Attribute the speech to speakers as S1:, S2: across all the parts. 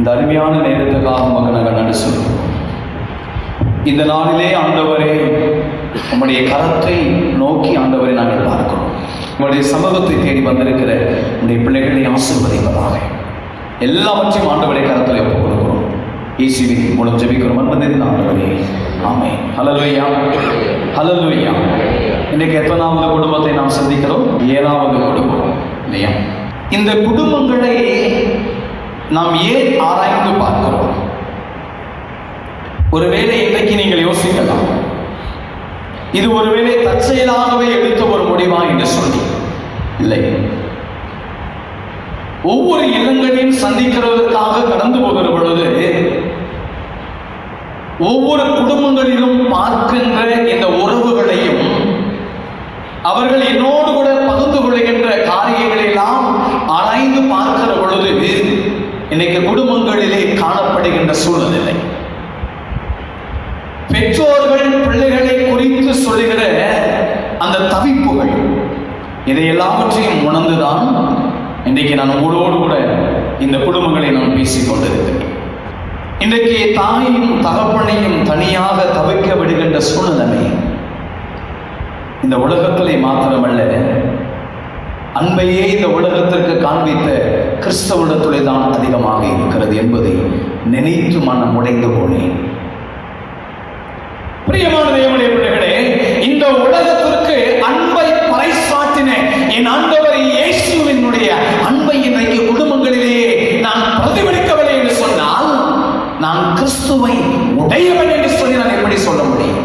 S1: இந்த அருமையான நேரத்துக்காக உமக்கு நாங்கள் நன்றி சொல்கிறோம். இந்த நாளிலே ஆண்டவரே உம்முடைய கரத்தை நோக்கி ஆண்டவரை நாங்கள் பார்க்கிறோம். உங்களுடைய சமூகத்தை தேடி வந்திருக்கிற உங்களுடைய பிள்ளைகளை ஆசீர்வதிப்பதாக எல்லாவற்றையும் ஆண்டவரை கரத்தில் ஒப்புக் கொடுக்கிறோம். இயேசுவின் மூலம் ஜெபிக்கிறோம் அன்பு ஆண்டவரே, ஆமென். ஹல்லேலூயா, ஹல்லேலூயா. இன்னைக்கு எத்தனாவது குடும்பத்தை நாம் சந்திக்கிறோம்? 7வது குடும்பம் இல்லையா? இந்த குடும்பங்களை நாம் ஏன் ஆராய்ந்து பார்க்கிறோம்? ஒருவேளை இன்றைக்கு நீங்கள் யோசிக்கலாம், இது ஒருவேளை தற்செயலாகவே எடுத்த ஒரு முடிவா என்று சொல்லி. இல்லை, ஒவ்வொரு இல்லங்களையும் சந்திக்கிறதற்காக கடந்து போகிற பொழுது ஒவ்வொரு குடும்பங்களிலும் பார்க்கின்ற இந்த உறவுகளையும் அவர்கள் என்னோடு கூட பகிர்ந்து கொள்கின்ற காரியங்களை எல்லாம் ஆராய்ந்து பார்க்கிற பொழுது இன்னைக்கு குடும்பங்களிலே காணப்படுகின்ற சூழ்நிலை, பெற்றோர்கள் பிள்ளைகளை குறித்து சொல்லுகிற அந்த தவிப்புகள், இதை எல்லாவற்றையும் உணர்ந்துதான் இன்றைக்கு நான் உங்களோடு கூட இந்த குடும்பங்களை நான் பேசிக் கொண்டிருக்கிறேன். இன்றைக்கு தாயும் தகப்பனையும் தனியாக தவிக்க விடுகின்ற சூழ்நிலை இந்த உலகத்திலே மாத்திரமல்ல, அன்பையே இந்த உலகத்திற்கு காண்பித்த கிறிஸ்தவனிடத்திலே தான் அதிகமாக இருக்கிறது என்பதை நினைத்து மனம் உடைந்து போனேன். பிரியமான தேவனுடைய பிள்ளைகளே, இந்த உலகத்திற்கு அன்பை பறைசாற்றின என் ஆண்டவர் இயேசுவினுடைய அன்பை இன்றைக்கு குடும்பங்களிலே நான் பிரதிபலிக்கவில்லை என்று சொன்னால் நான் கிறிஸ்துவை உடையவன் என்று சொல்லி நான் எப்படி சொல்ல முடியும்?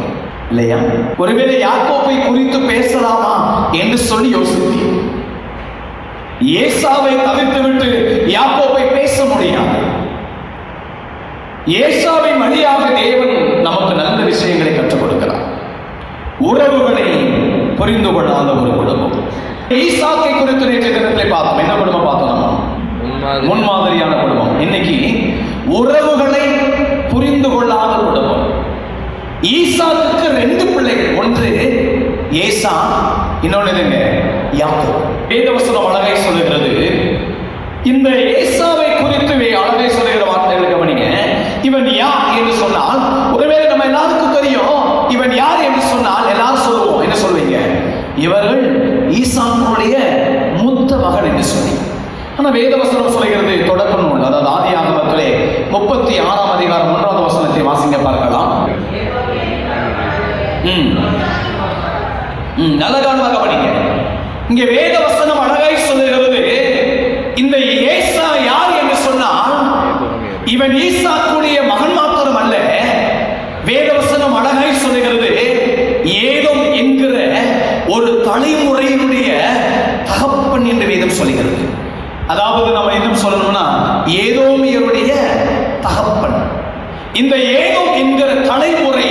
S1: இல்லையா? ஒருவேளை யாக்கோபை குறித்து பேசலாமா என்று சொல்லி யோசித்தேன். ஏசாவை தவிர்த்துவிட்டு யாக்கோபை பேச முடியாது. ஏசாவின் வழியாக தேவன் நமக்கு நல்ல விஷயங்களை கற்றுக் கொடுக்கிறார். உறவுகளை புரிந்து கொள்ளாத ஒரு குடும்பம். ஈசாக்கை குறித்து நேற்றைய தினத்திலே பார்த்தோம். என்ன குடும்பம் பார்த்தோம்? நம்ம முன்மாதிரியான குடும்பம். இன்னைக்கு உறவுகளை புரிந்து கொள்ளாத குடும்பம். ஈசாக்கு 2 பிள்ளைகள், ஒன்று ஏசா, இன்னொன்று யாக்கோபு. வேதவசனம் அழகை சொல்லுகிறது. இந்த ஏசாவை குறித்து அழகை சொல்லுகிற வார்த்தைகளை கவனிங்க. இவன் யார் என்று சொன்னால், ஒருவேளை நம்ம எல்லாருக்கும் தெரியும் இவன் யார் என்று சொன்னால் எல்லாரும் சொல்லுவோம். என்ன சொல்வீங்க? இவர்கள் ஈசாக்குடைய மூத்த மகன் என்று சொல்லி. ஆனா வேதவசனம் சொல்லுகிறது, தொடக்க நூல், அதாவது ஆதியாகமத்திலே 36ஆம் அதிகாரம் 1வது வசனத்தை வாசிங்க பார்க்கலாம். நல்ல கவனமாக கவனிங்க. இங்கே வேதவசனம் அழகாய் சொல்லுகிறது, இந்த ஏசா யார் என்று சொன்னால் இவன் ஈசாக்குடைய மகன் மாத்திரம் அல்ல. வேதவசனம் அழகாய் சொல்லுகிறது, ஏதோம் என்கிற ஒரு தலைமுறையினுடைய தகப்பன் என்று வேதம் சொல்லுகிறது. அதாவது நம்ம இன்னும் சொல்லணும்னா ஏதோமியருடைய தகப்பன். இந்த ஏதோம் என்கிற தலைமுறை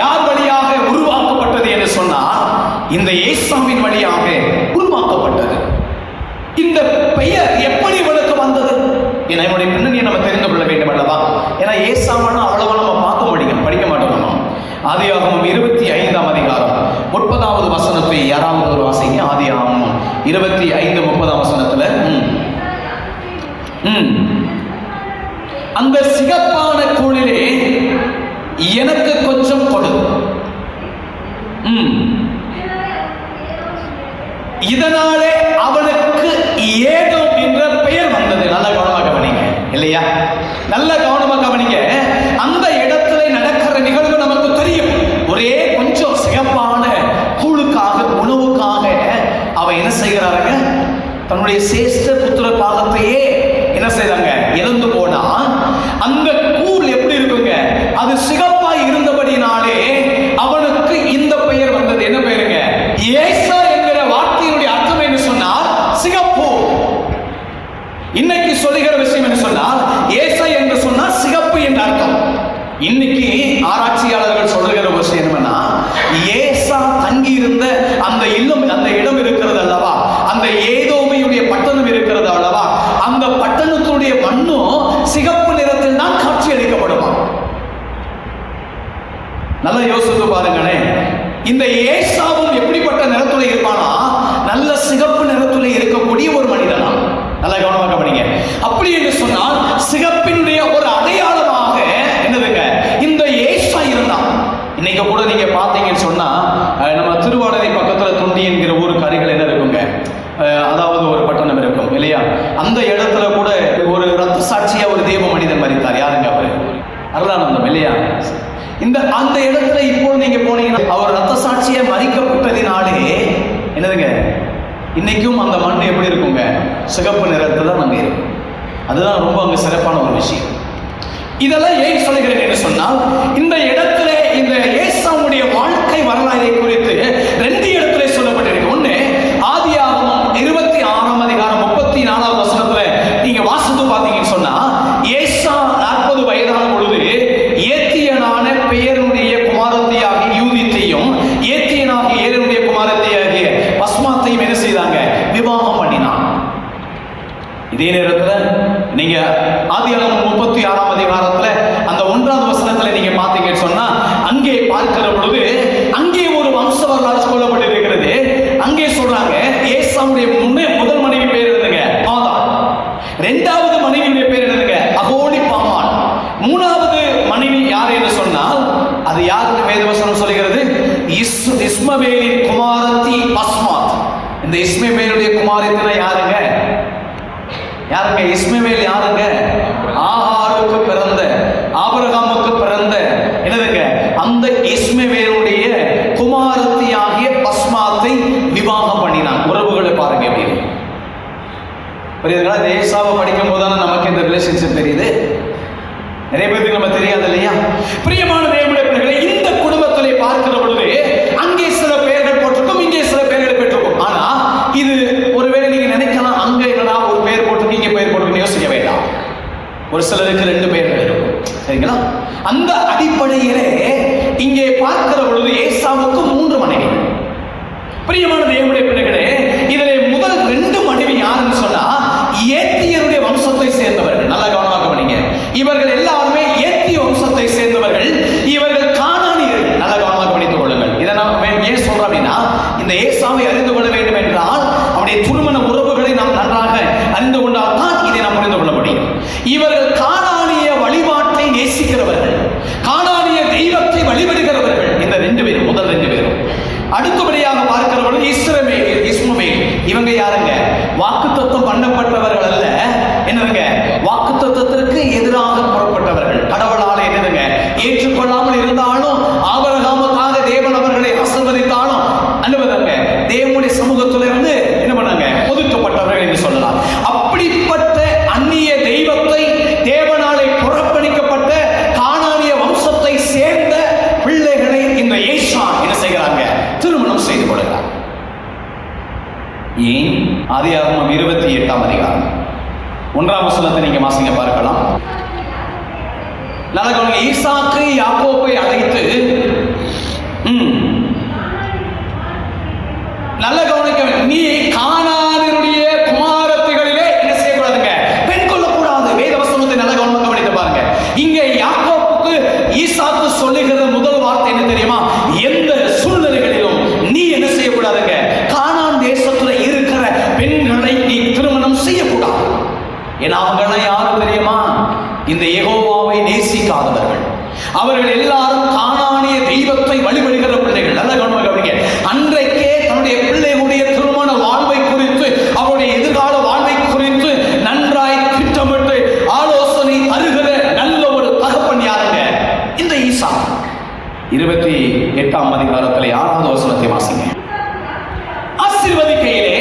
S1: யார் வழியாக உருவாக்கப்பட்டது என்று சொன்னால் இந்த ஏசாவின் வழியாக உருவாக்கப்பட்டது. இந்த பெயர் எப்படி இவனுக்கு வந்தது? என்னுடைய பின்னணியை நம்ம தெரிந்து கொள்ள வேண்டும் அல்லவா? ஏன்னா ஏசாமனா அவ்வளவா நம்ம பார்க்க முடியும், படிக்க மாட்டோம். ஆதியாகமம் 25ஆம் அதிகாரம் 30வது வசனத்தை யாராவது ஒரு வாசிங்க. ஆதியாகமம் 25 30ஆம் வசனத்துல அந்த சிகப்பான கூழிலே எனக்கு கொஞ்சம் கொடு, இதனாலே அவனுக்கு ஏதோம் என்ற பெயர் வந்தது. நல்ல கவனமாக கவனிங்க. இல்லையா? நல்ல கவனமாக கவனிங்க. அந்த இடத்துல நடக்கிற நிகழ்வு நமக்கு தெரியும். ஒரே கொஞ்சம் சிகப்பான கூழுக்காக, உணவுக்காக அவன் என்ன செய்கிறாருங்க? தன்னுடைய சேஷ்ட புத்திர பாகத்தையே என்ன செய்றாங்க? இழந்து போனா அந்த கூழ் எப்படி இருக்குங்க? அது சிகப்பாய் இருந்தபடினாலே அவனுக்கு இந்த பெயர் வந்தது. என்ன பெயருங்க? ஏசா என்கிற வார்த்தையினுடைய அர்த்தம் என்று சொன்னால் சிகப்பு. இன்னைக்கு சொல்லுகிற விஷயம் என்று சொன்னால் ஏசா என்று சொன்னால் சிகப்பு என்ற அர்த்தம். இன்னைக்கு ஆராய்ச்சியாளர்கள் சொல்லுகிற விஷயம் என்னன்னா, ஏசா தங்கி இருந்த அந்த இல்லம், அந்த இடம் இருக்கிறது அல்லவா, அந்த ஏதோமியுடைய பட்டணம் இருக்கிறது அல்லவா, அந்த பட்டணத்துடைய மண்ணும் சிகப்பு நிறத்தில் தான் காட்சி அளிக்கப்படுமா. நல்லா யோசித்து பாருங்களேன். இந்த ஏசாவும் எப்படிப்பட்ட நிறத்துல இருப்பானா? நல்ல சிகப்பு நிறத்துல இருக்கக்கூடிய ஒரு மனிதனா. நல்ல கவனமாக கவனிங்க. அப்படி என்று சொன்னால் சிகப்பின் அந்த இடத்துல கூட ஒரு ரத்த சாட்சியா ஒரு தேவ மனிதன் மரித்தார். யாருங்க அவரு? அருளானந்தம் இல்லையா? அந்த இடத்துல இப்போ நீங்க போனீங்கன்னா அவர் ரத்த சாட்சியா மறிக்கப்பட்டதினாலே என்னதுங்க, இன்னைக்கும் அந்த மண் எப்படி இருக்குங்க? சிகப்பு நிறத்துல அங்க இருக்கும். அதுதான் ரொம்ப அங்க சிறப்பான ஒரு விஷயம். இதெல்லாம் ஏன் சொல்லுகிறேன் என்று சொன்னால், இந்த இடத்துல இந்த ஏசாவுடைய வாழ்க்கை வரலாறை குறித்து 2 இடத்துல சொல்லப்பட்டிருக்கு. ஒண்ணு ஆதியாகமம் 26ஆம் அதிகாரம் 34வது வசனத்துல நீங்க வாசித்து பார்த்தீங்கன்னு சொன்னா, ஏசா 40 வயதான பொழுது ஏத்தியனான பெயருடைய குமாரத்தியாகிய யூதித்தையும் ஏத்தியனாகிய ஏரனுடைய குமாரத்தியாகிய பஸ்மாத்தையும் என்ன செய்தாங்க? விவாகம் பண்ணினான். இதே நேரத்துல நீங்க ஆதியாகமம் 36ஆம் அதிகாரத்துல அந்த 1வது வசனத்துல நீங்க பாத்தீங்கன்னு சொன்னா, அங்கே பார்க்கிற பொழுது அங்கே ஒரு வம்ச வரலாறு சொல்லப்பட்டிருக்கிறது. அங்கே சொல்றாங்க ஏசாவுடைய முதல் மனைவி பேர் என்னதுங்க? ஆதார். 2வது மனைவியுடைய பேர் என்னதுங்க? அகோலிபாமாள். 3வது மனைவி யார் என்று சொன்னால், அது யாருன்னு வேதவசனம் சொல்கிறது? இஸ்மவேலின் குமாரத்தி பஸ்மாத். இந்த இஸ்மவேலுடைய குமாரத்தினா யாருங்க? யாருங்க இஸ்மவேல்? யாருங்க? ஆகாருக்கு பிறந்த, ஆபிரகாமுக்கு பிறந்த என்னதுங்க? அந்த இஸ்மவேலுடைய குமாரத்தியாகிய பஸ்மாத்தை விவாகம் பண்ணினான். உறவுகளை பாருங்க எப்படி புரியுதுங்களா? இந்த ஏசாவை படிக்கும் போதுதானே நமக்கு இந்த ரிலேஷன்ஷிப் தெரியுது. நிறைய பேருக்கு நம்ம தெரியாது இல்லையா? பிரியமான தேவனுடைய பிள்ளைகளை, இந்த குடும்பத்திலே பார்க்கிற பொழுது அங்கே சில பெயர்கள் போட்டிருக்கும், இங்கே சில பெயர்கள் பெற்றிருக்கும். ஆனா இது ஒருவேளை நீங்க நினைக்கலாம், அங்க என்னடா ஒரு பெயர் போட்டு நீங்க பெயர் போட்டு யோசிக்க வேண்டாம். ஒரு சிலருக்கு 2 பெயர்கள் இருக்கும். சரிங்களா? அந்த அடிப்படையிலே இங்கே பார்க்கிற பொழுது ஏசாவுக்கு 3 மனைவி. பிரியமான தேவனுடைய பிள்ளைகளே, இதிலே முதல் 2 மனைவி யாருன்னு சொன்னா ஏத்தியருடைய வம்சத்தை சேர்ந்தவர்கள். நல்லா கவனமாக கவனிங்க. இவர்கள் எல்லாருமே ஏத்திய வம்சத்தை சேர்ந்தவர்கள். இவர்கள் கானானியர்கள். நல்லா கவனமாக கவனித்துக் கொள்ளுங்கள். இதை நான் ஏன் சொல்றேன் அப்படின்னா, இந்த ஏசாவை அறிந்து கொள்ள வேண்டும் என்றால் அவருடைய திருமண உறவுகளை நாம் நன்றாக அறிந்து கொண்டால் தான் இதை நாம் புரிந்து கொள்ள முடியும். இவர்கள் கானானிய வழிபாட்டை நேசிக்கிறவர்கள், கானானிய தெய்வத்தை வழிபடுகிறவர்கள். இந்த 2 பேரும், முதல் 2 பேரும். அடுத்தபடியாக பார்க்கிறவர்கள் இஸ்மவேல். இவங்க யாருங்க? வாக்குத்தத்தம் பண்ணப்பட்டவர்கள் அல்ல. என்னதுங்க? வாக்குத்தத்தத்திற்கு எதிராக புறப்பட்டவர்கள். கடவுளால் என்னதுங்க? ஏற்றுக்கொள்ளாமல் இருந்தாலும், ஆபிரகாமுக்காக தேவன் அவர்களை ஆசீர்வதித்தாலும் அல்லவங்க தேவனுடைய சமூகத்திலிருந்து என்ன பண்ணாங்க? ஒதுக்கப்பட்டவர்கள் என்று சொல்லலாம். அப்படிப்பட்ட அந்நிய தெய்வத்தை தேவனாலே புறக்கணிக்கப்பட்ட கானானிய வம்சத்தை சேர்ந்த பிள்ளைகளை இந்த ஏசா என்ன செய்கிறாங்க? திருமணம் செய்து கொள்கிறார். ஏன்? ஆதியாகமம் 28ஆம் அதிகாரம் 1ஆம் வசனத்தை நீங்க வாசிங்க பார்க்கலாம். நல்ல ஈசாக்கு யாக்கோபை அழைத்து, நல்ல கவனிக்க, நீ கானானியருடைய குமாரத்திகளிலே என்ன செய்யக்கூடாதுங்க? பெண் கொள்ளக்கூடாது. வேத வசனத்தை நல்ல கவனமாக கவனித்து பாருங்க. இங்க யாக்கோபுக்கு ஈசாக்கு சொல்லுகிற முதல் வார்த்தை என்ன தெரியுமா? எந்த சூழ்நிலைகளிலும் நீ என்ன செய்யக்கூடாதுங்க? கானான் தேசத்துல இருக்கிற பெண்களை நீ திருமணம் செய்யக்கூடாது. ஏன்னா அவங்க யாரு தெரியுமா? இந்த யெகோவாவை நேசிக்காதவர்கள். அவர்கள் எல்லாரும் கானானிய தெய்வத்தை வழிபடுகிற பிள்ளைகள். நல்ல கவனமாக கவனிங்க. அன்றைக்கே தன்னுடைய பிள்ளைகளுடைய திருமண வாழ்வை குறித்து, அவருடைய எதிர்கால வாழ்வை குறித்து நன்றாய் திட்டமிட்டு ஆலோசனை தருகிற நல்ல ஒரு தகப்பன் யாருங்க? இந்த ஈசா. 28ஆம் அதிகாரத்தில் 6வது வசனத்தை வாசிங்க. ஆசீர்வதிக்கையிலே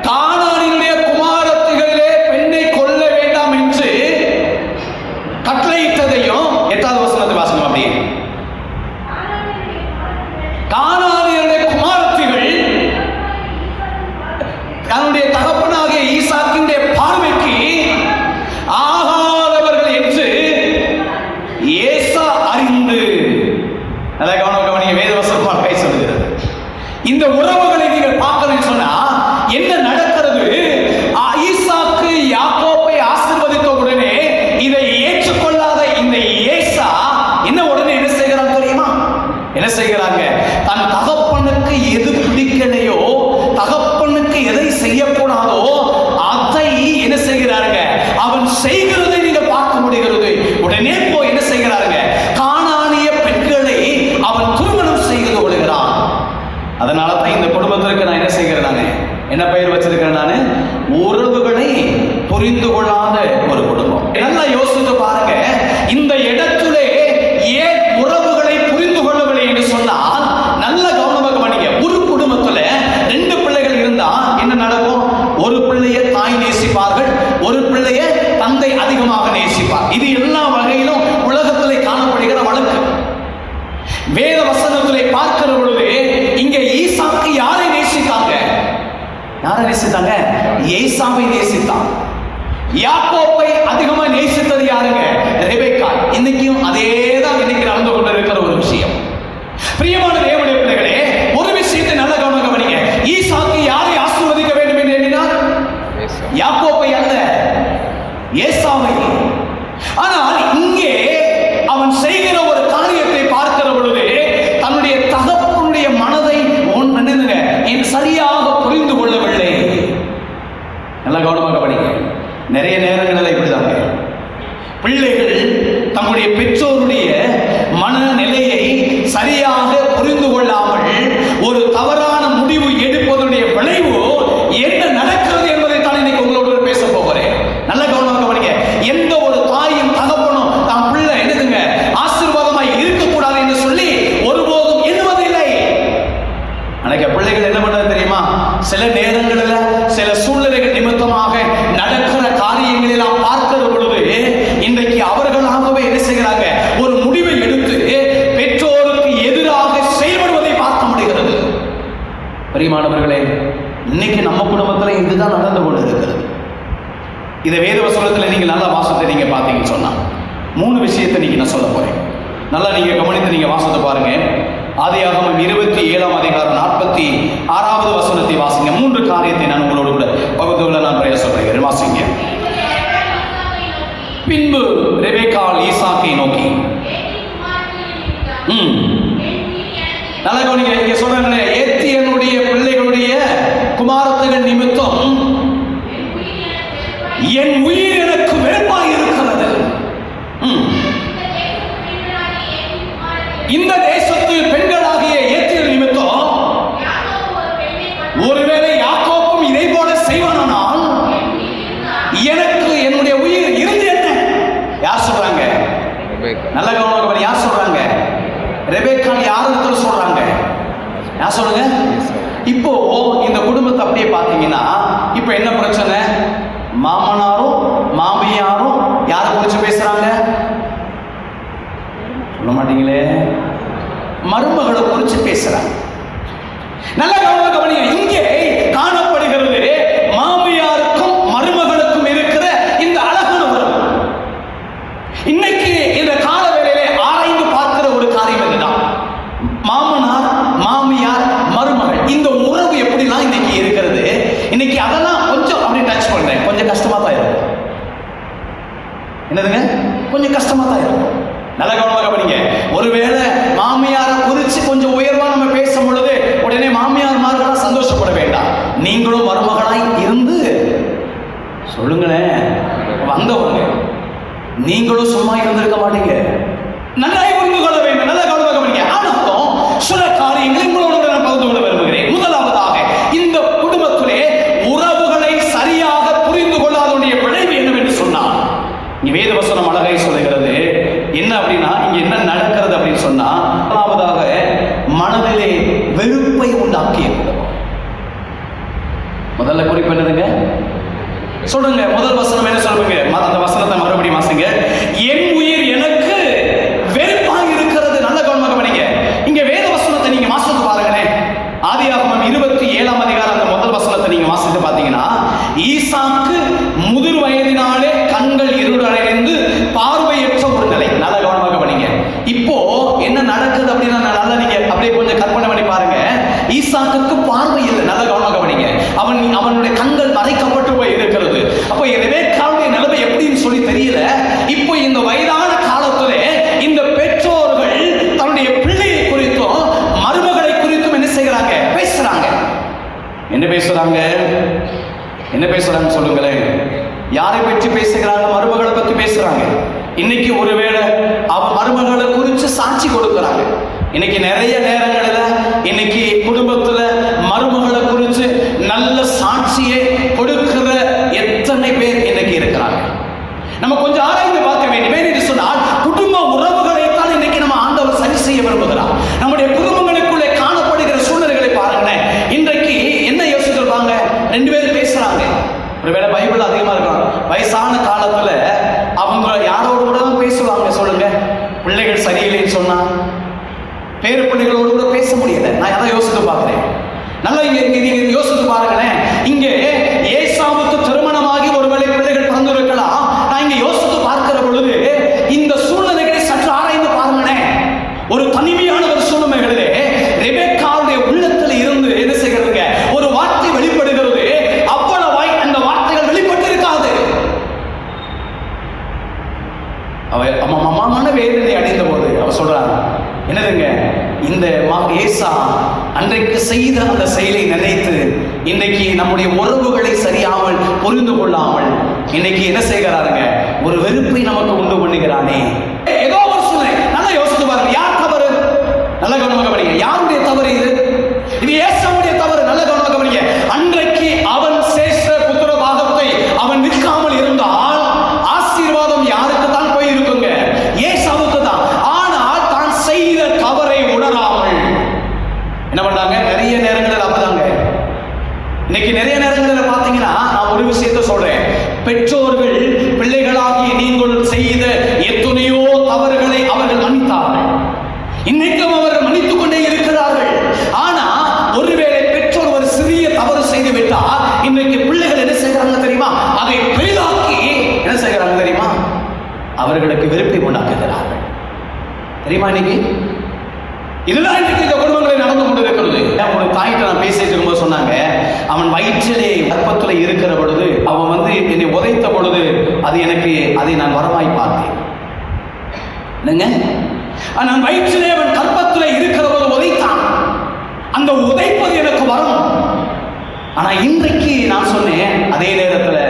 S1: கானானியருடைய குமாரத்திகளிலே பெண்ணை கொல்ல வேண்டாம் என்று கட்டளையிட்டதையும் 8வது வசனத்தை வாசிங்க. அப்படியே கானானியருடைய குமாரத்திகள் தன்னுடைய தகப்பனாகிய ஈசாக்கினுடைய பார்வைக்கு ஆகாதவர்கள் என்று ஏசா அறிந்து, நல்ல கவனிக்க, வேதவசனம் கை சொல்லுகிறது. இந்த உறவுகளை நீங்கள் பார்க்கணும்னு சொன்னா என்ன நடக்கிறது? ஈசாக்கு யாக்கோபை ஆசீர்வதித்த உடனே இதை ஏற்றுக்கொள்ளாத இந்த ஏசா என்ன உடனே என்ன செய்கிறாங்க தெரியுமா? என்ன செய்கிறாங்க? தன் தகப்பனுக்கு எது பிடிக்கலையோ, தகப்பனுக்கு எதை செய்யக்கூடாதோ அதை என்ன செய்கிறாருங்க? அவன் செய்கிறதை நீங்க பார்க்க முடிகிறது. உடனே போய் என்ன செய்கிறாருங்க? கானானிய பெண்கள் அதிகமாக நேசிப்பார். இது எல்லா வகையிலும் உலகத்திலே காணப்படுகிற வழக்கு. வேத வசனத்திலே பார்க்கிற பொழுது இங்கே ஈசாக்கு யாரை நேசித்தாங்க? யாரை நேசித்தாங்க? ஏசாவை நேசித்தான். யாக்கோப்பை அதிகமா நேசித்தது யாருங்க? ரெபெக்கா. இன்னைக்கும் அதேதான் இன்னைக்கு நடந்து கொண்டிருக்கிற ஒரு விஷயம். பிரியமான தேவனுடைய பிள்ளைகளே, ஒரு விஷயத்தை நல்ல கவனம் கவனிங்க. ஈசாக்கு யாரை ஆசீர்வதிக்க வேண்டும் என்று எண்ணினார்? யாக்கோப்பை அல்ல, ஏசாவை. ஆனால் இங்கே அவன் செய்கிற ஒரு காரியத்தை பார்க்கிற பொழுது தன்னுடைய தகப்பனுடைய மனதை சரியாக புரிந்து கொள்ளவில்லை. நல்ல கவனமாக படிங்க. நிறைய நேரங்களில் இப்படிதாங்க பிள்ளைகள் தங்களுடைய பெற்றோருடைய மனநிலையை சரியாக புரிந்து கொள்ளாமல் ஒரு தவறான முடிவு எடுப்பதனுடைய விளைவு என்ன நடக்கிறது என்பதை தான் இன்னைக்கு உங்களோட பேச போகிறேன். நல்ல கவனமாக படிங்க. எந்த ஒரு தாயும் தகப்பனும் தான் பிள்ளை என்னதுங்க ஆசீர்வாதமாய் இருக்கக்கூடாது என்று சொல்லி ஒருபோதும் எண்ணுவதில்லை. அன்னைக்கு பிள்ளைகள் என்ன பண்றது தெரியுமா? சில நேரங்களில் சில சூழ்நிலைகள் நிமித்தமாக நடக்கிற காரியங்களை எல்லாம் பார்க்கிற பொழுது இன்றைக்கு அவர்களாகவே என்ன செய்கிறாங்க? ஒரு முடிவை எடுத்து பெற்றோருக்கு எதிராக செயல்படுவதை பார்க்க முடிகிறது. பிரியமானவர்களே, இன்னைக்கு நம்ம குடும்பத்தில் இதுதான் நடந்து கொண்டு இருக்கிறது. இதை வேத வசனத்தில் நீங்க நல்ல வாசத்தை நீங்க பார்த்தீங்கன்னு சொன்னா 3 விஷயத்தை நீங்க நான் சொல்ல போறேன். நல்லா நீங்க கவனித்து நீங்க வாசத்தை பாருங்க. ஆதியாகமம் 27ஆம் அதிகாரம் 46வது வசனத்தை வாசிங்க. 3 காரியத்தை நான் உங்களோடு கூட பகுதியில் நான் பேச சொல்றேன். வாசிங்க. பின்பு ரெபெக்காள் ஈசாக்கை நோக்கி நல்ல கவனிங்க. இங்க சொல்றாங்களே, ஏத்தியனுடைய பிள்ளைகளுடைய குமாரத்துகள் நிமித்தம் என் உயிர் எனக்கு வெறுப்பாக இருக்கிறது. இந்த தேசத்து பெண்களாகிய ஏத்தியர் நிமித்தம் ஒருவேளை யாக்கோப்பும் இதை போல செய்வானால் எனக்கு என்னுடைய உயிர் இருந்து என்ன? யார் சொல்றாங்க? நல்ல கவனம். யார் சொல்றாங்க? ரெபெக்காள் யாருக்கு சொல்றாங்க? யார் சொல்லுங்க? இப்போ இந்த குடும்பத்தை அப்படியே பார்த்தீங்கன்னா இப்போ என்ன பிரச்சனை? மாமனாரும் மாமியாரும் யாரை குறிச்சு பேசுறாங்க? சொல்ல மாட்டீங்களே. மருமகளை குறிச்சு பேசுறாங்க. நல்ல கவனம் கவனிங்க. இங்கே காணப்படுகிறது மாமியாருக்கும் மருமகளுக்கும் இருக்கிற இந்த அழகான உறவு. இன்னைக்கு இந்த கால வேளையிலே ஆராய்ந்து பார்க்கிற ஒரு காரியம் இதுதான். மாமனார் மாமியார் மருமகள் இந்த உறவு எப்படிலாம் இன்னைக்கு இருக்கிறது. இன்னைக்கு அதெல்லாம் கொஞ்சம் அப்படி டச் பண்றேன். கொஞ்சம் கஷ்டமா தான் இருக்கும். என்னதுங்க? கொஞ்சம் கஷ்டமா தான் இருக்கும். நல்ல கவனமாக கவனிங்க. ஒருவேளை மாமியாரை குறித்து கொஞ்சம் உயர்வா நம்ம பேசும் பொழுது உடனே மாமியார் மார்களா சந்தோஷப்பட வேண்டாம். நீங்களும் மருமகளாய் இருந்து சொல்லுங்களேன், வந்தவங்க நீங்களும் சும்மா இருந்திருக்க மாட்டீங்க. நல்லா புரிந்து கொள்ள வேண்டும். நல்ல கவனமாக கவனிங்க. ஆனாலும் சில காரியங்களை உங்களோட நான் பகிர்ந்து கொள்ள விரும்புகிறேன். முதலாவதாக, இந்த குடும்பத்திலே உறவுகளை சரியாக புரிந்து கொள்ளாதவனுடைய விளைவு என்னவென்று சொன்னால், வேத வசனம் அழகாய் சொல்லுகிறது. என்ன அப்படின்னா, இங்க என்ன நடக்கிறது அப்படின்னு சொன்னா, முதலாவதாக மனதிலே வெறுப்பை உண்டாக்கிய குடும்பம். முதல்ல குறிப்பு என்னதுங்க? சொல்லுங்க. முதல் வசனம் என்ன சொல்லுங்க? அந்த வசனத்தை மறுபடியும் வாசிங்க. என் உயிர் எனக்கு வெறுப்பாக இருக்கிறது. நல்ல கவனமாக கவனிங்க. இங்க வேத வசனத்தை நீங்க வாசித்து பாருங்களேன். ஆதியாகமம் 27ஆம் அதிகாரம் அந்த முதல் வசனத்தை நீங்க வாசித்து பார்த்தீங்கன்னா, ஈசாக்கு முதிர் வயதினாலே கண்கள் இருளடைந்து பார்வையற்ற ஒரு நிலை. நல்ல கவனமாக கவனிங்க. இப்போ என்ன நடக்குது அப்படின்னா, நல்லா நீங்க அப்படியே கொஞ்சம் கற்பனை பண்ணி பாருங்க. ஈசாக்குக்கு பார்வை இல்லை. நல்ல கவனமாக கவனிங்க. அவனுடைய கண்கள் மறைக்கப்பட்டு போய் இருக்கிறது. அப்போ ரெபெக்காளுடைய நிலைமை எப்படின்னு சொல்லி தெரியல. இப்போ இந்த வயதான காலத்திலே இந்த பெற்றோர்கள் தன்னுடைய பிள்ளையை குறித்தும் மருமகளை குறித்தும் என்ன செய்கிறாங்க? பேசுறாங்க. என்ன பேசுறாங்க? என்ன பேசுறாங்க சொல்லுங்களேன். யாரை பற்றி பேசுகிறாங்க? மருமகளை பற்றி பேசுறாங்க. இன்னைக்கு ஒருவேளை அவ மருமகளை குறித்து சாட்சி கொடுக்கிறாங்க. இன்னைக்கு நிறைய நேரங்களில் இன்னைக்கு குடும்பத்துல மருமகளை குறித்து நல்ல சாட்சியை கொடுக்கிற எத்தனை பேர் இன்னைக்கு இருக்கிறாங்க? நம்ம கொஞ்சம் ஆராய்ந்து பார்க்க வேண்டும். என்று சொன்னால் குடும்ப உறவுகளைத்தான் இன்னைக்கு நம்ம ஆண்டவர் சரி செய்ய விரும்புகிறார். நம்முடைய குடும்பங்களுக்குள்ளே காணப்படுகிற சூழ்நிலைகளை பாருங்களேன். இன்றைக்கு என்ன யோசிச்சிருப்பாங்க? 2 பேரும் பேசுறாங்க. ஒருவேளை பைபிள் அதிகமா இருக்கலாம். வயசான காலத்துல அவர் மன வேதனை அடைந்த போது அவர் சொல்றாங்க, என்னதுங்க, இந்த ஏசா அன்றைக்கு செய்த அந்த செயலை நினைத்து இன்னைக்கு நம்முடைய உறவுகளை சரியாமல் புரிந்து கொள்ளாமல் இன்னைக்கு என்ன செய்கிறாருங்க, ஒரு வெறுப்பை நமக்கு உண்டு பண்ணுகிறானே. ஏதோ ஒரு சூழ்நிலை நல்லா யோசித்து பாருங்க. யார் தவறு? நல்ல கவனமாக படிங்க. யாருடைய தவறு இது? இது ஏசாவுடைய தவறு. நல்ல கவனமாக படிங்க. அன்றைக்கு அவன் சேஷ புத்திர பாகத்தை அவன் நிற்காமல் இருந்தால் ஆசீர்வாதம் யாருக்கு தான் போய் இருக்குங்க? ஏசாவுக்கு தான். ஆனால் தான் செய்த தவறை உணராமல் என்ன பண்ணாங்க? நிறைய நேரங்களில் அப்பதாங்க. இன்னைக்கு நிறைய நேரங்களில் பார்த்தீங்கன்னா, நான் ஒரு விஷயத்தை சொல்றேன். பெற்றோர்கள் பிள்ளைகளாகி நீங்கள் செய்த எத்தனையோ தவறுகளை அவர்கள் மன்னித்தார்கள். இன்னைக்கும் அவர்கள் மன்னித்துக் கொண்டே இருக்கிறார்கள். ஆனா ஒருவேளை பெற்றோர் ஒரு சிறிய தவறு செய்து விட்டால் இன்னைக்கு பிள்ளைகள் என்ன செய்கிறாங்க தெரியுமா? அதை பெரிதாக்கி என்ன செய்கிறாங்க தெரியுமா? அவர்களுக்கு வெறுப்பை உண்டாக்குகிறார்கள். தெரியுமா? இன்னைக்கு இதுதான் இன்னைக்கு இந்த குடும்பங்களில் நடந்து கொண்டிருக்கிறது. ஒரு தாய்கிட்ட நான் பேசிட்டு இருக்கும்போது சொன்னாங்க, அவன் வயிற்றிலே கர்ப்பத்துல இருக்கிற பொழுது அவன் என்னை உதைத்த பொழுது அதை நான் வரமாய் பார்த்தேன். நான் வயிற்றிலே அவன் கர்ப்பத்துல இருக்கிற போது உதைத்தான். அந்த உதைப்பது எனக்கு வரும். ஆனா இன்றைக்கு நான் சொன்னேன், அதே நேரத்தில்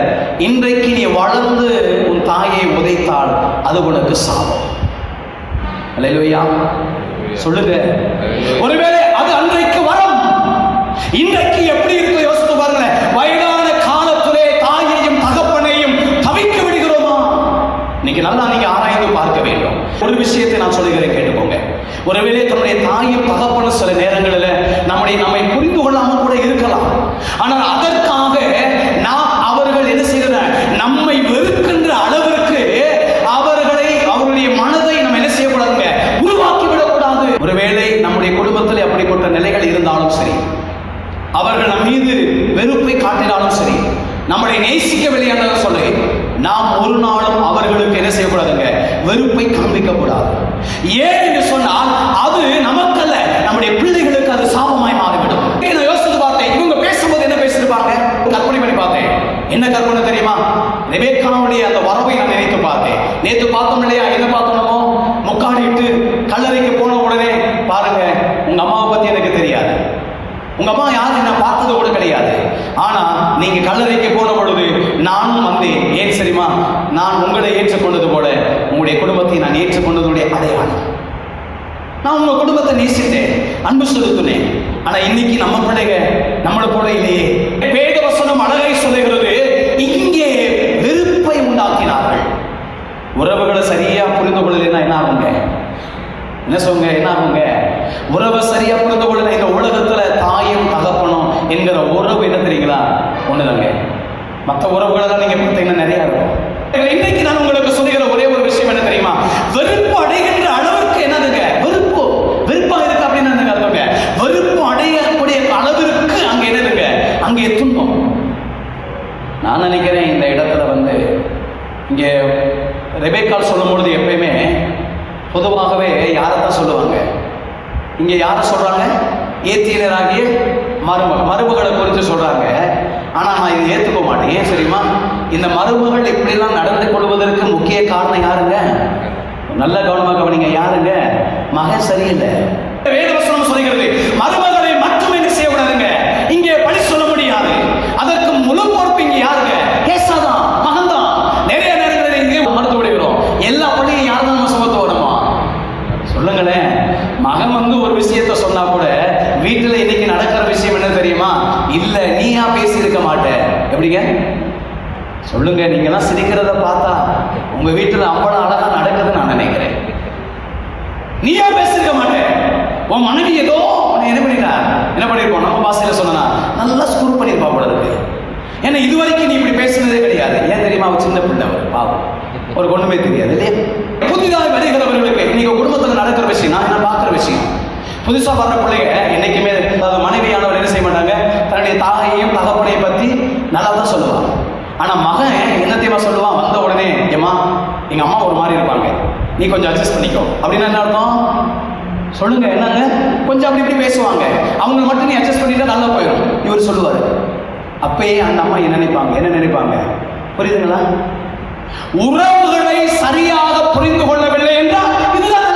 S1: இன்றைக்கு நீ வளர்ந்து உன் தாயை உதைத்தால் அது உனக்கு சாபம். அல்லேலூயா சொல்லுங்க. ஒருவேளை அது அன்றைக்கு வரும். இன்றைக்கு எப்படி இருக்கு யோசித்து பாருங்க. வயதான காலத்திலே தாயையும் தகப்பனையும் தவிக்க விடுகிறோமா? இன்னைக்கு நல்லா நீங்க ஆராய்ந்து பார்க்க வேண்டும். ஒரு விஷயத்தை நான் சொல்லுகிறேன், கேட்டுக்கோங்க. ஒருவேளை தன்னுடைய தாயும் தகப்பனும் சில நேரங்களில் நம்மை புரிந்து கொள்ளாமல் கூட இருக்கலாம். ஆனால் அதற்காக நாம் அவர்கள் என்ன செய்கிறார், நம்மை வெறுக்கின்ற அளவிற்கு அவருடைய மனதை நம்ம என்ன செய்யக்கூடாதுங்க, உருவாக்கி விடக்கூடாது. ஒருவேளை நம்முடைய குடும்பத்தில் அப்படிப்பட்ட நிலைகள் இருந்தாலும் சரி, அவர்கள் நம் மீது வெறுப்பை காட்டினாலும் சரி, நம்மளை நேசிக்கவில்லை என்று சொல்லி நாம் ஒரு நாளும் அவர்களுக்கு என்ன செய்யக்கூடாதுங்க, வெறுப்பை காண்பிக்கக்கூடாது. ஏன் என்று சொன்னால் அது நமக்கல்ல, நம்முடைய பிள்ளைகளுக்கு அது சாபமாய் மாறிவிடும். நான் யோசித்து பார்த்தேன், இவங்க பேசும்போது என்ன பேசிருப்பாங்க, கற்பனை பண்ணி பார்த்தேன். என்ன கற்பனை தெரியுமா? ரெபெக்காவுடைய அந்த வரவை நான் நினைத்து பார்த்தேன். நேற்று பார்த்தோம் இல்லையா? என்ன பார்த்தோமோ, முக்காடிட்டு கல்லறைக்கு போன உடனே பாருங்க, உங்க அம்மாவை பத்தி எனக்கு தெரியாது, உங்க அம்மா யாரு நான் பார்த்தது கூட கிடையாது. ஆனா நீங்க கல்லறைக்கு போன பொழுது நானும் வந்தேன். ஏன் சரிமா? நான் உங்களை ஏற்றுக்கொண்டது போல உங்களுடைய குடும்பத்தை நான் ஏற்றுக்கொண்டதுடைய அடையாளம். நான் உங்க குடும்பத்தை நேசித்தேன், அன்பு செலுத்தினேன். ஆனா இன்னைக்கு நம்ம பிள்ளைங்க நம்மளை போல இல்லையே. வேத வசனம் அழகை சொல்லுகிறது, இங்கே வெறுப்பை உண்டாக்கினார்கள். உறவுகளை சரியா புரிந்து கொள்ளலைன்னா என்ன ஆகுங்க? என்ன சொல்லுங்க, என்ன ஆகுங்க? உறவை சரியா புரிந்து கொள்ள இந்த உலகத்துல தாயும் தகப்பனும் என்கிற உறவு என்ன தெரியுங்களா, ஒண்ணுதாங்க. மற்ற உறவுகளெல்லாம் நீங்க பார்த்தீங்கன்னா நிறைய இருக்கும். இன்னைக்கு நான் உங்களுக்கு சொல்லுகிற ஒரே ஒரு விஷயம் என்ன தெரியுமா? வெறுப்பு அடைகின்ற அளவுக்கு என்னதுங்க, வெறுப்பா இருக்கு அப்படின்னு அர்த்தங்க. வெறுப்பு அடையக்கூடிய அளவிற்கு அங்க என்னதுங்க, அங்கே துன்பம். நான் நினைக்கிறேன் இந்த இடத்துல இங்க ரெபெக்காள் சொல்லும் பொழுது எப்பயுமே பொதுவாகவே யாரைத்தான் சொல்லுவாங்க, இங்க யாரை சொல்றாங்க? ஏத்தியனராகிய மருமகளை குறித்து சொல்றாங்க. ஆனா நான் இதை ஏத்துக்க மாட்டேன். ஏன் தெரியுமா? இந்த மருமகள் இப்படிலாம் நடந்து கொள்வதற்கு முக்கிய காரணம் யாருங்க? நல்ல கவனமாக கவனிங்க. யாருங்க? மகன் சரியில்லை. வேதவசனம் சொல்கிறது, மருமகளை மட்டும் என்ன செய்யக்கூடாதுங்க, இங்கே பழி சொல்ல முடியாது. அதற்கு முழு பொறுப்பு இங்க யாருங்க? ஏசாதான், மகன் தான். நிறைய நேரங்களில் இங்கே மறுத்து விடுகிறோம். எல்லா பள்ளியும் யார் தான் நம்ம சுமத்து வரணுமா? சொல்லுங்களேன். மகன் ஒரு விஷயத்த சொன்னா கூட வீட்டில் இன்னைக்கு நடக்கிற விஷயம் என்ன தெரியுமா? இல்ல நீயா பேசி இருக்க மாட்ட. எப்படிங்க சொல்லுங்க? நீங்கெல்லாம் சிரிக்கிறத பார்த்தா உங்க வீட்டுல அவ்வளவு அழகா நடக்குதுன்னு நான் நினைக்கிறேன். நீயா பேசிருக்க மாட்டேன். உன் மனைவி ஏதோ என்ன பண்ணிருப்போம், நம்ம பாசையில சொன்னா நல்லா ஸ்கூல் பண்ணிருப்பா போல இருக்கு. ஏன்னா இது வரைக்கும் நீ இப்படி பேசுனதே கிடையாது. ஏன் தெரியுமா? அவ சின்ன பிள்ளை, பாவம், ஒரு ஒண்ணுமே தெரியாது இல்லையா? புதிதாக வருகிறவர்களுக்கு இன்னைக்கு குடும்பத்தில் நடக்கிற விஷயம், நான் என்ன பார்க்குற விஷயம், புதுசா வர்ற பிள்ளைங்க என்னைக்குமே மனைவியானவர் என்ன செய்ய மாட்டாங்க, தன்னுடைய தாயையும் தகப்பனையும் பத்தி நல்லா தான் சொல்லுவாங்க. ஆனா மகன் என்னத்தையுமா சொல்லுவான்? வந்த உடனே, ஏமா எங்க அம்மா ஒரு மாதிரி இருப்பாங்க, நீ கொஞ்சம் அட்ஜஸ்ட் பண்ணிக்கோ. அப்படின்னா என்ன அர்த்தம்? சொல்லுங்க, என்னங்க? கொஞ்சம் அப்படி இப்படி பேசுவாங்க. அவங்க மட்டும் நீ அட்ஜஸ்ட் பண்ணிட்டா நல்லா போயிடும் இவர் சொல்லுவாரு. அப்பயே அந்த அம்மா என்ன நினைப்பாங்க? புரியுதுங்களா? உறவுகளை சரியாக புரிந்து கொள்ளவில்லை என்றால் இதுதான்.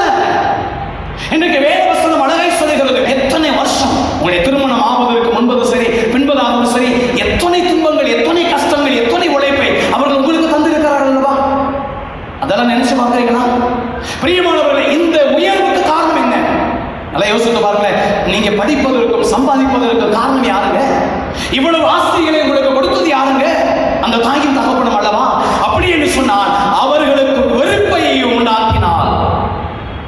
S1: இன்றைக்கு வேதவசனம் அழகாய் சொல்லுகிறது. எத்தனை வருஷம் உங்களுடைய திருமணம் ஆவதற்கு முன்பதும் சரி பின்பதாகவும் சரி எத்தனை துன்பங்கள், எத்தனை கஷ்டங்கள், எத்தனை உழைப்பை அவர்கள் உங்களுக்கு தந்திருக்கிறார்கள் அல்லவா? அதெல்லாம் நினைச்சு பார்க்கிறீங்களா? பிரியமானவர்களே, இந்த உயர்வுக்கு காரணம் என்ன? நல்லா யோசித்து பாருங்களேன். நீங்க படிப்பதற்கும் சம்பாதிப்பதற்கும் காரணம் யாருங்க? இவ்வளவு ஆஸ்திகளை உங்களுக்கு கொடுத்தது யாருங்க? அந்த தாயும் தகப்பனும் அல்லவா? அப்படி என்று சொன்னால் அவர்களுக்கு வெறுப்பை உண்டாக்கினார்.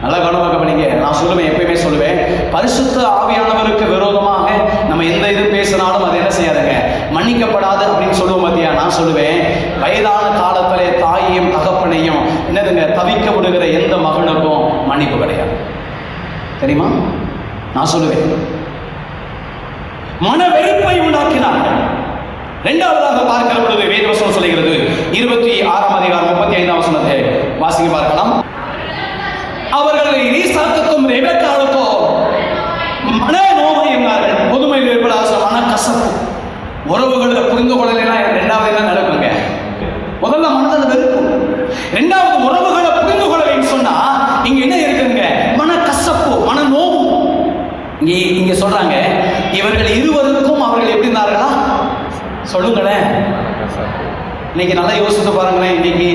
S1: நல்லா கவனமாக படிங்க. நான் சொல்லுவேன், எப்பயுமே சொல்லுவேன், பரிசுத்த ஆவியானவருக்கு விரோதமாக நம்ம எந்த இது பேசினாலும் அது என்ன செய்யாதுங்க, மன்னிக்கப்படாது அப்படின்னு சொல்லுவோம் பார்த்தியா? நான் சொல்லுவேன், வயதான காலத்திலே தாயையும் தகப்பனையும் என்னதுங்க தவிக்க விடுகிற எந்த மகனுக்கும் மன்னிப்பு கிடையாது. தெரியுமா? நான் சொல்லுவேன், மன வெறுப்பை உண்டாக்கினார்கள். இரண்டாவதாக பார்க்கிற பொழுது வேதவசனம் சொல்லுகிறது, 26ஆம் அதிகாரம் 35ஆம் வசனத்தை வாசிக்க பார்க்கலாம். அவர்கள் ஈசாக்குக்கும் ரெபெக்காளுக்கும் மன நோவை என்றார்கள். பொதுமையில் ஏற்படாத மன கசப்பு. உறவுகளை புரிந்து கொள்ளலைன்னா இரண்டாவது என்ன நடக்குங்க? முதல்ல மனதில் வெறுப்பு, இரண்டாவது உறவுகளை புரிந்து கொள்ளலைன்னு சொன்னா இங்க என்ன இருக்குங்க? மன கசப்பு, மன நோவு. இங்க சொல்றாங்க, இவர்கள் இருவருக்கும் அவர்கள் எப்படி இருந்தார்களா? சொல்லுங்களேன். இன்னைக்கு நல்லா யோசித்து பாருங்களேன். இன்னைக்கு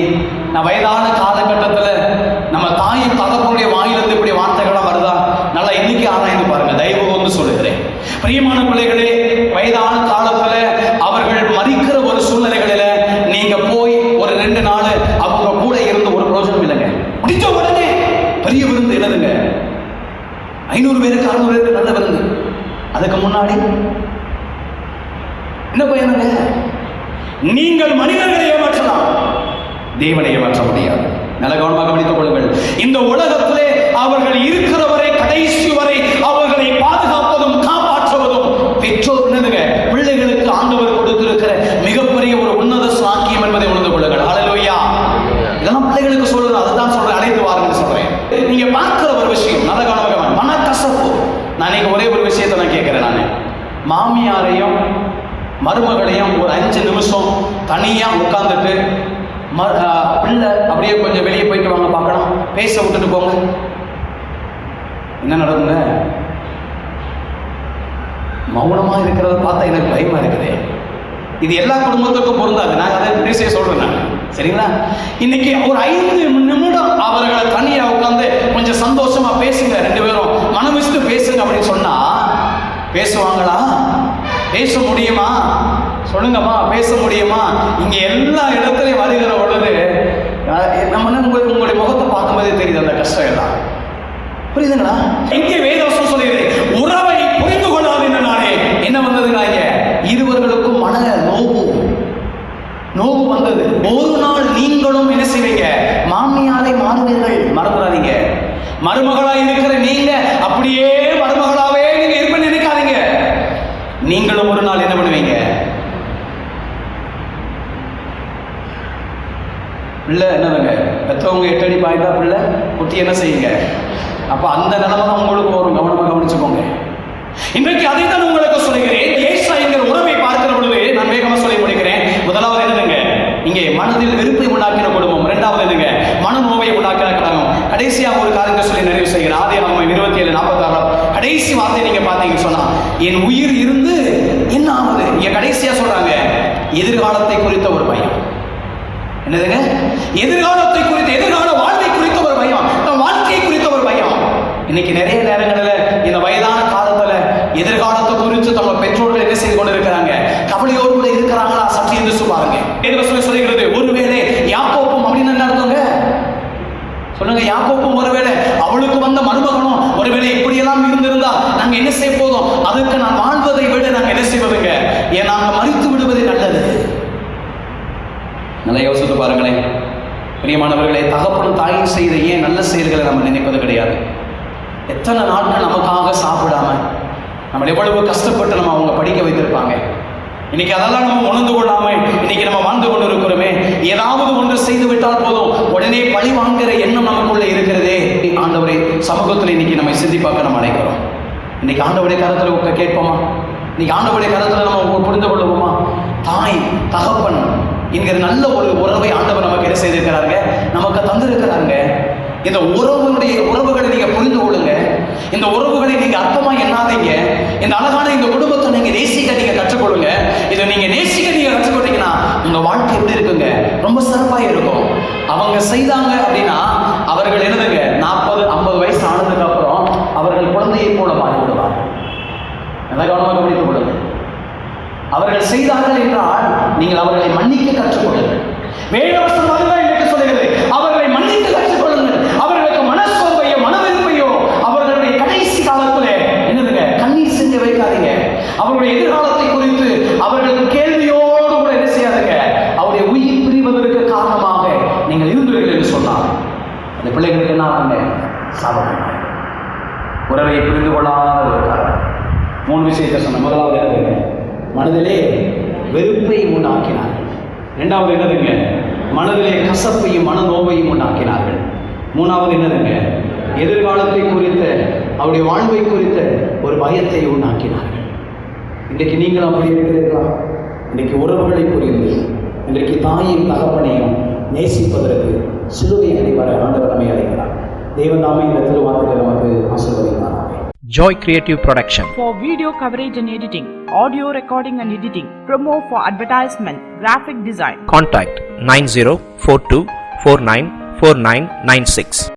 S1: நான் வயதான காலகட்டத்தில் நம்ம தாய் தகப்பனுடைய வாயிலிருந்து இப்படி வார்த்தைகளாக வருதா? நல்லா இன்னைக்கு ஆராய்ந்து பாருங்க, தயவு வந்து சொல்லுகிறேன். பிரியமான பிள்ளைகளே, வயதான காலத்தில் அவர்கள் மறிக்கிற ஒரு சூழ்நிலைகளில் நீங்க போய் ஒரு 2 நாள் அவங்க கூட இருந்து ஒரு பிரோஜனம் இல்லைங்க. முடிஞ்ச உடனே பெரிய விருந்து என்னதுங்க, 500 பேருக்கு 600 பேருக்கு நல்ல விருந்து. அதுக்கு முன்னாடி என்ன பயனுங்க? நீங்கள் மனிதர்களை ஏமாற்றலாம், தேவனை ஏமாற்ற முடியாது. நல்ல கவனமாக கவனித்துக் கொள்ளுங்கள். இந்த உலகத்திலே அவர்கள் இருக்கிற வரை, கடைசி வரை அவர்களை பாதுகாப்பதும் காப்பாற்றுவதும் பெற்றோர் என்னதுங்க, பிள்ளைகளுக்கு ஆண்டவர் கொடுத்திருக்கிற மிகப்பெரிய ஒரு உன்னத சாக்கியம் என்பதை உணர்ந்து கொள்ளுங்கள். ஹல்லேலூயா. இதெல்லாம் பிள்ளைகளுக்கு சொல்றது, அதுதான் சொல்றேன், அழைத்து வாருங்கள் சொல்றேன். நீங்க பார்க்கிற ஒரு விஷயம் நல்ல கவனமாக, மனக்கசப்பு. நான் இன்னைக்கு ஒரே ஒரு விஷயத்தை நான் கேட்கிறேன். நான் மாமியாரையும் மருமகளையும் ஒரு 5 நிமிஷம் தனியா உட்கார்ந்துட்டு பிள்ளை அப்படியே கொஞ்சம் வெளியே போயிட்டு வாங்க பார்க்கலாம், பேச விட்டுட்டு போங்க, என்ன நடக்குங்க? மௌனமா இருக்கிறத பார்த்தா எனக்கு பயமா இருக்குது. இது எல்லா குடும்பத்துக்கும் பொருந்தாது. நான் அதை பேச சொல்றேன் நான், சரிங்களா? இன்னைக்கு ஒரு 5 நிமிடம் அவர்களை தனியா உட்கார்ந்து கொஞ்சம் சந்தோஷமா பேசுங்க, 2 பேரும் மனம் வச்சுட்டு பேசுங்க அப்படின்னு சொன்னா பேசுவாங்களா? பேச முடியுமா? சொல்லுங்கம்மா, பேச முடியுமா? இங்க எல்லா இடத்துலையும் வருகிற பொழுது நம்ம உங்களுடைய முகத்தை பார்க்கும்போதே தெரியுது அந்த கஷ்டம் எல்லாம். புரியுதுங்களா? இங்கே வேதவசனம் சொல்லுகிறது, உறவை புரிந்து கொள்ளாதீங்கனாலே என்ன வந்ததுங்க? இருவர்களுக்கும் மன நோவு வந்தது. ஒரு நாள் நீங்களும் என்ன செய்வீங்க? மாமியாரை மாறுவீர்கள், மறந்துடாதீங்க. மருமகளா இருக்கிற நீங்க அப்படியே மருமகளாவே நீங்க இருப்ப நினைக்காதீங்க. நீங்களும் ஒரு நாள் என்ன பண்ணுவீங்க? பிள்ளை என்னதுங்க, பெற்றவங்க 8 அடி பாய்ந்தா பிள்ளை குட்டி என்ன செய்யுங்க? அப்ப அந்த நிலைமை தான் உங்களுக்கு வரும். கவனமாக கவனிச்சுக்கோங்க. இன்றைக்கு அதை தான் உங்களுக்கு சொல்லுகிறேன். ஏசா என்கிற உறவை பார்க்கிற பொழுது நான் வேகமா சொல்லி முடிக்கிறேன். முதலாவது என்னதுங்க, இங்கே மனதில் வெறுப்பை உண்டாக்கின குடும்பம். இரண்டாவது என்னங்க, மன நோவை உண்டாக்கின கடகம். கடைசியாக ஒரு காரியத்தை சொல்லி நிறைவு செய்கிறேன். ஆதியாகமம் 27:46 கடைசி வார்த்தை நீங்க பார்த்தீங்கன்னு சொன்னா, என் உயிர் இருந்து என்ன ஆகுது? இங்க கடைசியா சொல்றாங்க, எதிர்காலத்தை குறித்த ஒரு பயம். என்னதுங்க? எதிர்காலத்தை குறித்த, எதிர்கால வாழ்வை குறித்த ஒரு பயம், வாழ்க்கை குறித்த ஒரு பயம். இன்னைக்கு நிறைய நேரங்களில் இந்த வயதான காலத்துல எதிர்காலத்தை குறித்து நம்ம பெற்றோர்கள் என்ன செய்து கொண்டு இருக்கிறாங்க? கவலையோடு கூட இருக்கிறாங்களா? சற்று எந்திரிச்சு பாருங்க. வேதவசனம் சொல்லுகிறது, ஒருவேளை யாக்கோப்பும் அப்படின்னு என்ன அர்த்தங்க? சொல்லுங்க. யாக்கோப்பும் ஒருவேளை அவளுக்கு வந்த மருமகனும் ஒருவேளை இப்படியெல்லாம் இருந்திருந்தா நாங்க என்ன செய்ய போதும்? அதுக்கு நான் வாழ்வதை விட நாங்க என்ன செய்வதுங்க? ஏன் நாங்க மறித்து விடுவதே நல்லது. நல்லா யோசித்து பாருங்களேன். பிரியமானவர்களே, தகப்பனும் தாயும் செய்த ஏன் நல்ல செயல்களை நம்ம நினைப்பது கிடையாது. எத்தனை நாட்கள் நமக்காக சாப்பிடாம நம்ம எவ்வளவு கஷ்டப்பட்டு நம்ம அவங்க படிக்க வைத்திருப்பாங்க. இன்னைக்கு அதெல்லாம் நம்ம உணர்ந்து கொள்ளாம இன்னைக்கு நம்ம வாழ்ந்து கொண்டு இருக்கிறோமே. ஏதாவது ஒன்று செய்து விட்டால் போதும் உடனே பழி வாங்குகிற எண்ணம் நமக்குள்ள இருக்கிறதே. ஆண்டவரே சமூகத்தில் இன்னைக்கு நம்ம சிந்திப்பாக்க நம்ம அழைக்கிறோம். இன்னைக்கு ஆண்டவருடைய கருத்தில் கேட்போமா? இன்னைக்கு ஆண்டவருடைய கருத்தில் நம்ம புரிந்து கொள்ளுவோமா? தாய் தகப்பன் என்கிற நல்ல ஒரு உறவை ஆண்டவர் நமக்கு என்ன செய்திருக்கிறாருங்க, நமக்கு தந்திருக்கிறாருங்க. இந்த உறவுகளை நீங்க புரிந்து கொள்ளுங்க. இந்த உறவுகளை நீங்க அர்த்தமா எண்ணாதீங்க. இந்த அழகான இந்த குடும்பத்தை நீங்க நேசிக்க நீங்க கற்றுக்கொள்ளுங்க. இதை நீங்க நேசிக்க நீங்க கற்றுக்கொண்டீங்கன்னா உங்க வாழ்க்கை எப்படி இருக்குங்க, ரொம்ப சிறப்பா இருக்கும். அவங்க செய்தாங்க அப்படின்னா அவர்கள் என்னதுங்க 40-50 வயசு ஆனதுக்கு அப்புறம் அவர்கள் குழந்தையை போல மாறிவிடுவார். நல்ல கவனமாக கவனித்துக் கொள்ளுங்கள். அவர்கள் செய்தார்கள் என்றால் நீங்கள் அவர்களை மன்னிக்க கற்றுக்கொள்ளுங்கள். வேதவசனம் அதுதான் எனக்கு சொல்லுகிறது, அவர்களை மன்னிக்க கற்றுக்கொள்ளுங்கள். அவர்களுக்கு மனசோர்வையோ மனவெறுப்பையோ அவர்களுடைய கடைசி காலத்தில் என்னதுங்க கண்ணீர் செஞ்சு வைக்காதீங்க. அவருடைய எதிர்காலத்தை குறித்து அவர்களுக்கு கேள்வியோடு கூட என்ன செய்யாதுங்க. அவருடைய உயிர் பிரிவதற்கு காரணமாக நீங்கள் இருந்தீர்கள் என்று சொன்னார். அந்த பிள்ளைகளுக்கு என்ன ஆகுங்க, சாபம். உறவை புரிந்து கொள்ளாத ஒரு காரணம். 3 விஷயத்தை சொன்ன. முதலாவது என்னதுங்க, மனதிலே வெறுப்பை உண்டாக்கினார்கள். இரண்டாவது என்னதுங்க, மனதிலே கசப்பையும் மனநோவையும் உண்டாக்கினார்கள். மூணாவது என்னதுங்க, எதிர்காலத்தை குறித்த அவருடைய வாழ்வை குறித்த ஒரு பயத்தை உண்டாக்கினார்கள். இன்றைக்கு நீங்கள் அப்படி இருக்கிறீர்களா? இன்றைக்கு உறவுகளை புரிந்து இன்றைக்கு தாயும் தகப்பனையும் நேசிப்பதற்கு சிலுவை அடி வர ஆண்டவர் நம்மை அழைக்கிறார். தேவனாமே இந்த திருவார்த்தைகளை நமக்கு ஆசீர்வதிக்கிறார்.
S2: Joy Creative Production.
S3: For video coverage and editing, audio recording and editing, promo for advertisement, graphic design.
S2: Contact 9042494996.